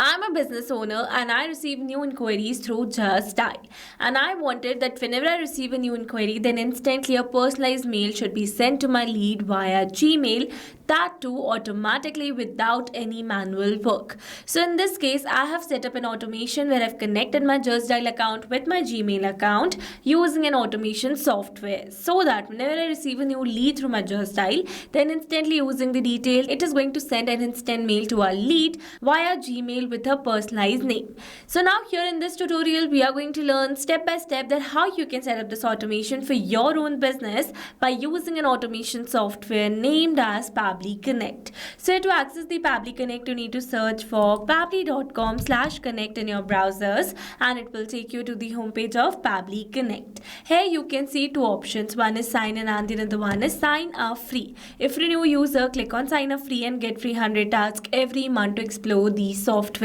I'm a business owner and I receive new inquiries through Justdial. And I wanted that whenever I receive a new inquiry, then instantly a personalized mail should be sent to my lead via Gmail, that too automatically without any manual work. So in this case, I have set up an automation where I've connected my Justdial account with my Gmail account using an automation software so that whenever I receive a new lead through my Justdial, then instantly using the detail, it is going to send an instant mail to our lead via Gmail with a personalized name. So now here in this tutorial, we are going to learn step by step that how you can set up this automation for your own business by using an automation software named as Pabbly Connect. So to access the Pabbly Connect, you need to search for pabbly.com/connect in your browsers and it will take you to the homepage of Pabbly Connect. Here you can see two options. One is sign in and the other one is sign up free. If you're a new user, click on sign up free and get free 100 tasks every month to explore the software.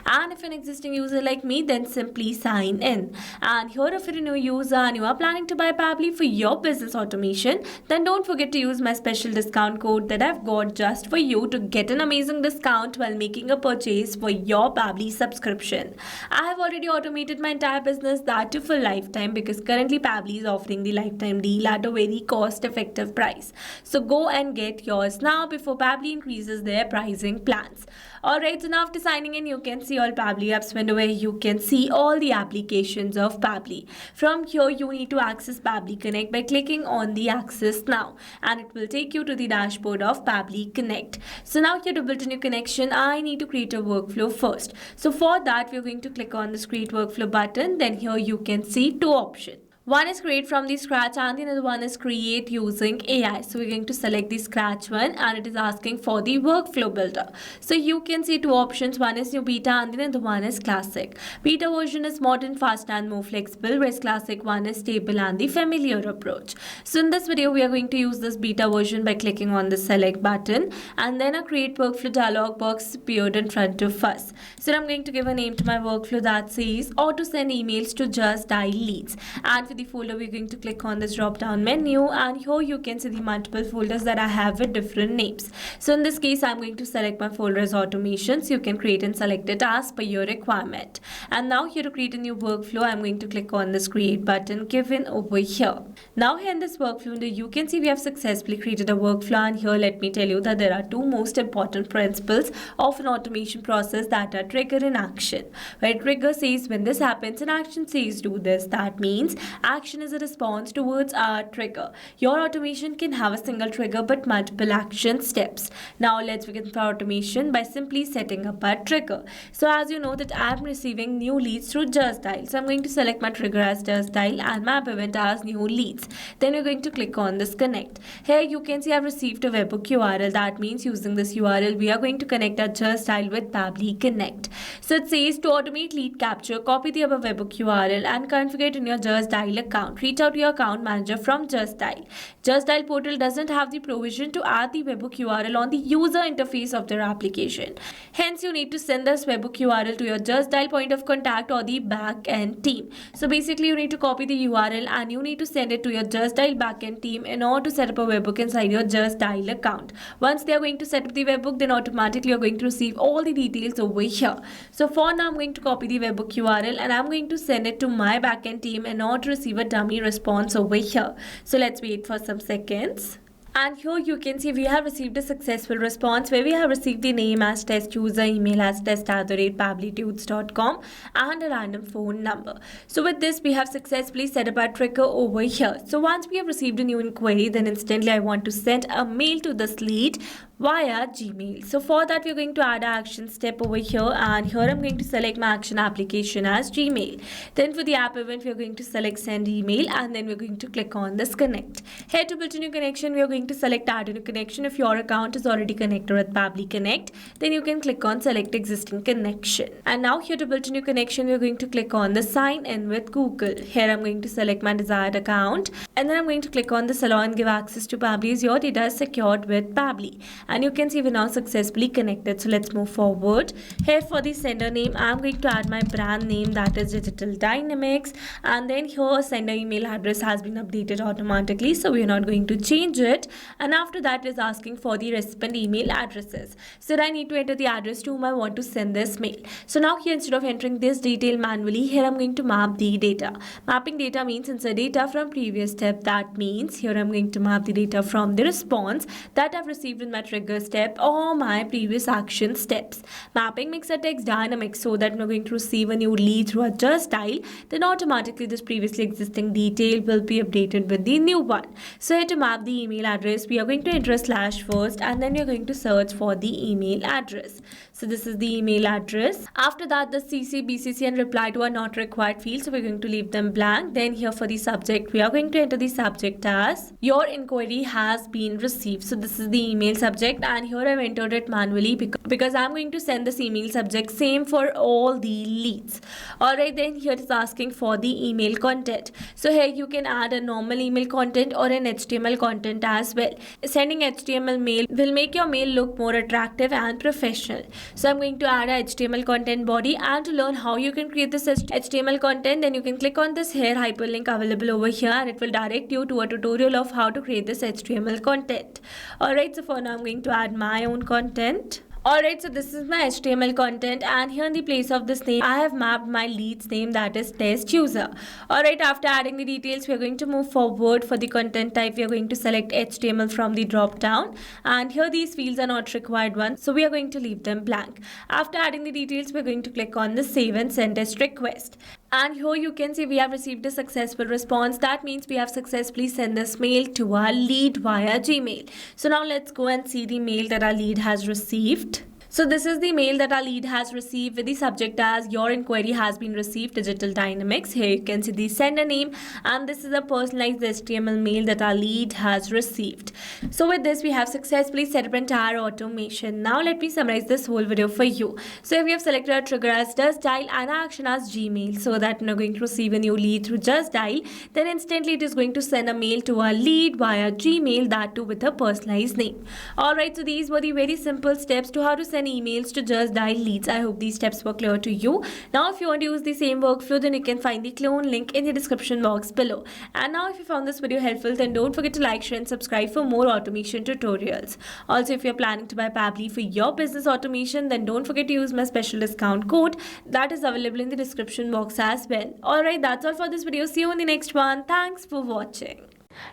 And if an existing user like me, then simply sign in. And here if you're a new user and you are planning to buy Pabbly for your business automation, then don't forget to use my special discount code that I've got just for you to get an amazing discount while making a purchase for your Pabbly subscription. I have already automated my entire business, that too for lifetime, because currently Pabbly is offering the lifetime deal at a very cost-effective price. So go and get yours now before Pabbly increases their pricing plans. Alright, so now after signing in, you can see all Pabbly apps window where you can see all the applications of Pabbly. From here, you need to access Pabbly Connect by clicking on the Access Now, and it will take you to the dashboard of Pabbly Connect. So now here to build a new connection, I need to create a workflow first. So for that, we're going to click on this Create Workflow button. Then here you can see two options. One is create from the scratch and the other one is create using AI. So we're going to select the scratch one and it is asking for the workflow builder. So you can see two options. One is new beta and the other one is classic. Beta version is modern, fast and more flexible, whereas classic one is stable and the familiar approach. So in this video, we are going to use this beta version by clicking on the select button and then a create workflow dialog box appeared in front of us. So I'm going to give a name to my workflow that says auto send emails to Justdial leads. And for the folder, we're going to click on this drop down menu and here you can see the multiple folders that I have with different names. So in this case, I'm going to select my folder as automation. So you can create and select it as per your requirement. And now here to create a new workflow, I'm going to click on this create button given over here. Now here in this workflow, you can see we have successfully created a workflow, and here let me tell you that there are two most important principles of an automation process that are trigger and action. Where trigger says when this happens and action says do this. That means action is a response towards our trigger. Your automation can have a single trigger but multiple action steps. Now let's begin our automation by simply setting up our trigger. So as you know that I'm receiving new leads through Justdial. So I'm going to select my trigger as Justdial and my event as new leads. Then we're going to click on this connect. Here you can see I've received a webhook URL. That means using this URL, we are going to connect our Justdial with Pabbly Connect. So it says to automate lead capture, copy the above webhook URL and configure it in your Justdial account. Reach out to your account manager from Justdial. Justdial portal doesn't have the provision to add the webhook URL on the user interface of their application. Hence, you need to send this webhook URL to your Justdial point of contact or the backend team. So basically, you need to copy the URL and you need to send it to your Justdial backend team in order to set up a webhook inside your Justdial account. Once they are going to set up the webhook, then automatically you're going to receive all the details over here. So for now, I'm going to copy the webhook URL and I'm going to send it to my backend team in order to receive a dummy response over here. So let's wait for some seconds. And here you can see we have received a successful response where we have received the name as test user, email as test@pabblytudes.com and a random phone number. So with this, we have successfully set up our trigger over here. So once we have received a new inquiry, then instantly I want to send a mail to this lead via Gmail. So for that, we're going to add an action step over here, and here I'm going to select my action application as Gmail. Then for the app event, we're going to select send email and then we're going to click on this connect. Here to build a new connection, we're going to select add a new connection. If your account is already connected with Pabbly Connect, then you can click on select existing connection. And now here to build a new connection, we're going to click on the sign in with Google. Here I'm going to select my desired account and then I'm going to click on this allow and give access to Pabbly as your data is secured with Pabbly. and you can see we're now successfully connected. So let's move forward. Here for the sender name, I'm going to add my brand name, that is Digital Dynamics, and then here sender email address has been updated automatically, so we're not going to change it. And after that is asking for the recipient email addresses. So I need to enter the address to whom I want to send this mail. So now here, instead of entering this detail manually, here I'm going to map the data. Mapping data means insert data from previous step. That means here I'm going to map the data from the response that I've received in my trigger step or my previous action steps. Mapping makes a text dynamic so that we're going to receive a new lead through a Justdial, then automatically this previously existing detail will be updated with the new one. So here to map the email address, we are going to enter / first, and then we are going to search for the email address. So this is the email address. After that, the CC, BCC and reply to are not required fields, so we're going to leave them blank. Then here for the subject, we are going to enter the subject as your inquiry has been received. So this is the email subject, and here I've entered it manually because I'm going to send this email subject same for all the leads. Alright, then here it's asking for the email content. So here you can add a normal email content or an HTML content as well. Sending HTML mail will make your mail look more attractive and professional. So I'm going to add a HTML content body, and to learn how you can create this HTML content, then you can click on this here hyperlink available over here, and it will direct you to a tutorial of how to create this HTML content. Alright, so for now I'm going to add my own content. Alright, so this is my HTML content, and here in the place of this name, I have mapped my lead's name, that is test user. Alright, after adding the details, we are going to move forward. For the content type, we are going to select HTML from the drop down, and here these fields are not required ones, so we are going to leave them blank. After adding the details, we are going to click on the save and send test request. And here you can see we have received a successful response. That means we have successfully sent this mail to our lead via Gmail. So now let's go and see the mail that our lead has received. So this is the mail that our lead has received with the subject as your inquiry has been received, Digital Dynamics. Here you can see the sender name, and this is a personalized HTML mail that our lead has received. So with this, we have successfully set up entire automation. Now let me summarize this whole video for you. So if we have selected our trigger as Justdial and our action as Gmail, so that we're going to receive a new lead through Justdial, then instantly it is going to send a mail to our lead via Gmail, that too with a personalized name. Alright, so these were the very simple steps to how to send emails to Justdial leads. I hope these steps were clear to you. Now if you want to use the same workflow, then you can find the clone link in the description box below. And now if you found this video helpful, then don't forget to like, share and subscribe for more automation tutorials. Also, if you're planning to buy Pabbly for your business automation, then don't forget to use my special discount code that is available in the description box as well. Alright, that's all for this video. See you in the next one. Thanks for watching.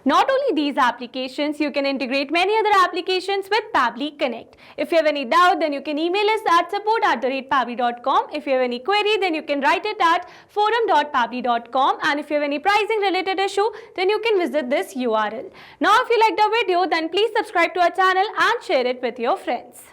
Not only these applications, you can integrate many other applications with Pabbly Connect. If you have any doubt, then you can email us at support@pabbly.com. If you have any query, then you can write it at forum.pabbly.com. And if you have any pricing related issue, then you can visit this URL. Now, if you liked the video, then please subscribe to our channel and share it with your friends.